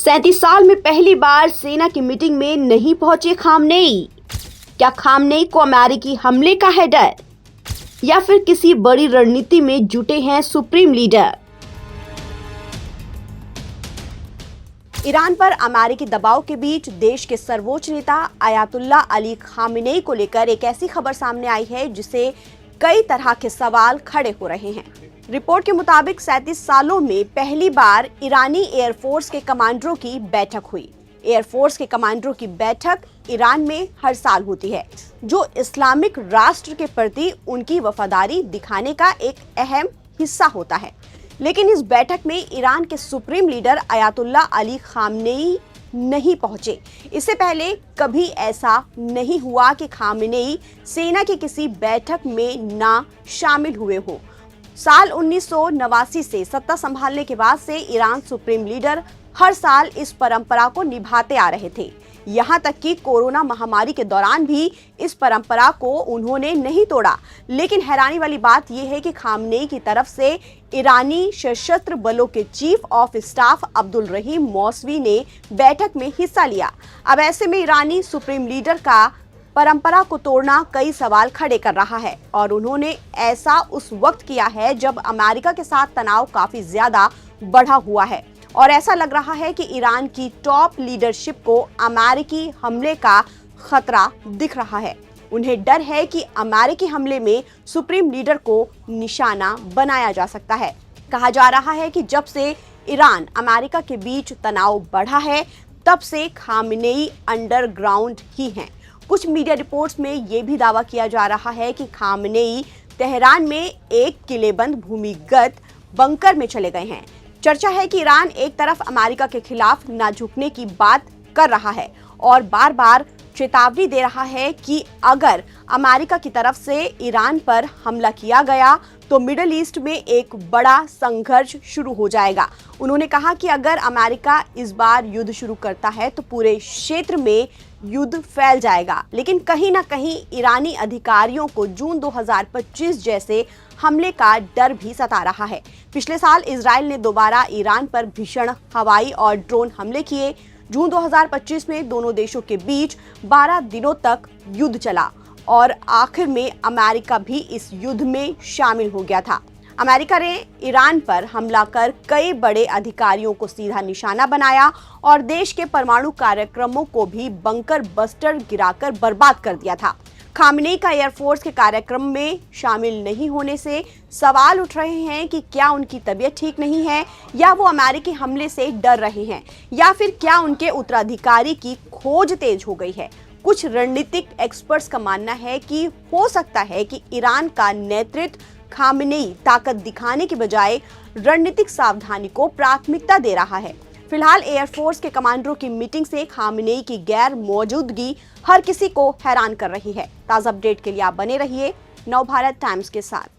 37 साल में पहली बार सेना की मीटिंग में नहीं पहुंचे खामनेई। क्या खामनेई को अमेरिकी हमले का है डर, या फिर किसी बड़ी रणनीति में जुटे हैं सुप्रीम लीडर? ईरान पर अमेरिकी दबाव के बीच देश के सर्वोच्च नेता अयातुल्ला अली खामेनेई को लेकर एक ऐसी खबर सामने आई है जिसे कई तरह के सवाल खड़े हो रहे हैं। रिपोर्ट के मुताबिक 37 सालों में पहली बार ईरानी एयरफोर्स के कमांडरों की बैठक हुई। एयरफोर्स के कमांडरों की बैठक ईरान में हर साल होती है, जो इस्लामिक राष्ट्र के प्रति उनकी वफादारी दिखाने का एक अहम हिस्सा होता है। लेकिन इस बैठक में ईरान के supreme leader Ayatollah Ali Khamenei नहीं पहुंचे। इससे पहले कभी ऐसा नहीं हुआ कि खामेनेई सेना की किसी बैठक में ना शामिल हुए हो। साल 1989 से सत्ता संभालने के बाद से ईरान सुप्रीम लीडर हर साल इस परंपरा को निभाते आ रहे थे। यहाँ तक कि कोरोना महामारी के दौरान भी इस परंपरा को उन्होंने नहीं तोड़ा। लेकिन हैरानी वाली बात यह है कि खामेनेई की तरफ से ईरानी सशस्त्र बलों के chief of staff Abdul Rahim Mousavi ने बैठक में हिस्सा लिया। अब ऐसे में ईरानी सुप्रीम लीडर का परंपरा को तोड़ना कई सवाल खड़े कर रहा है, और उन्होंने ऐसा उस वक्त किया है जब अमेरिका के साथ तनाव काफी ज्यादा बढ़ा हुआ है, और ऐसा लग रहा है कि ईरान की टॉप लीडरशिप को अमेरिकी हमले का खतरा दिख रहा है। उन्हें डर है कि अमेरिकी हमले में सुप्रीम लीडर को निशाना बनाया जा सकता है। कहा जा रहा है कि जब से ईरान अमेरिका के बीच तनाव बढ़ा है, तब से खामेनेई अंडरग्राउंड ही हैं। कुछ मीडिया रिपोर्ट्स में ये भी दावा किया जा रहा है कि खामेनेई तेहरान में एक किलेबंद भूमिगत बंकर में चले गए हैं। चर्चा है कि ईरान एक तरफ अमेरिका के खिलाफ ना झुकने की बात कर रहा है और बार बार चेतावनी दे रहा है कि अगर अमेरिका की तरफ से ईरान पर हमला किया गया तो मिडिल ईस्ट में एक बड़ा संघर्ष शुरू हो जाएगा। उन्होंने कहा कि अगर अमेरिका इस बार युद्ध शुरू करता है तो पूरे क्षेत्र में युद्ध फैल जाएगा। लेकिन कहीं ना कहीं ईरानी अधिकारियों को जून 2025 जैसे हमले का डर भी सता रहा है। पिछले साल इजराइल ने दोबारा ईरान पर भीषण हवाई और ड्रोन हमले किए। जून 2025 में दोनों देशों के बीच 12 दिनों तक युद्ध चला और आखिर में अमेरिका भी इस युद्ध में शामिल हो गया था। अमेरिका ने ईरान पर हमला कर कई बड़े अधिकारियों को सीधा निशाना बनाया और देश के परमाणु कार्यक्रमों को भी बंकर बस्टर गिराकर बर्बाद कर दिया था। खामेनेई का एयरफोर्स के कार्यक्रम में शामिल नहीं होने से सवाल उठ रहे हैं कि क्या उनकी तबीयत ठीक नहीं है, या वो अमेरिकी हमले से डर रहे हैं, या फिर क्या उनके उत्तराधिकारी की खोज तेज हो गई है। कुछ रणनीतिक एक्सपर्ट्स का मानना है कि हो सकता है कि ईरान का नेतृत्व खामेनेई ताकत दिखाने के बजाय रणनीतिक सावधानी को प्राथमिकता दे रहा है। फिलहाल एयरफोर्स के कमांडरों की मीटिंग से खामेनेई की गैर मौजूदगी हर किसी को हैरान कर रही है। ताज़ा अपडेट के लिए आप बने रहिए नवभारत टाइम्स के साथ।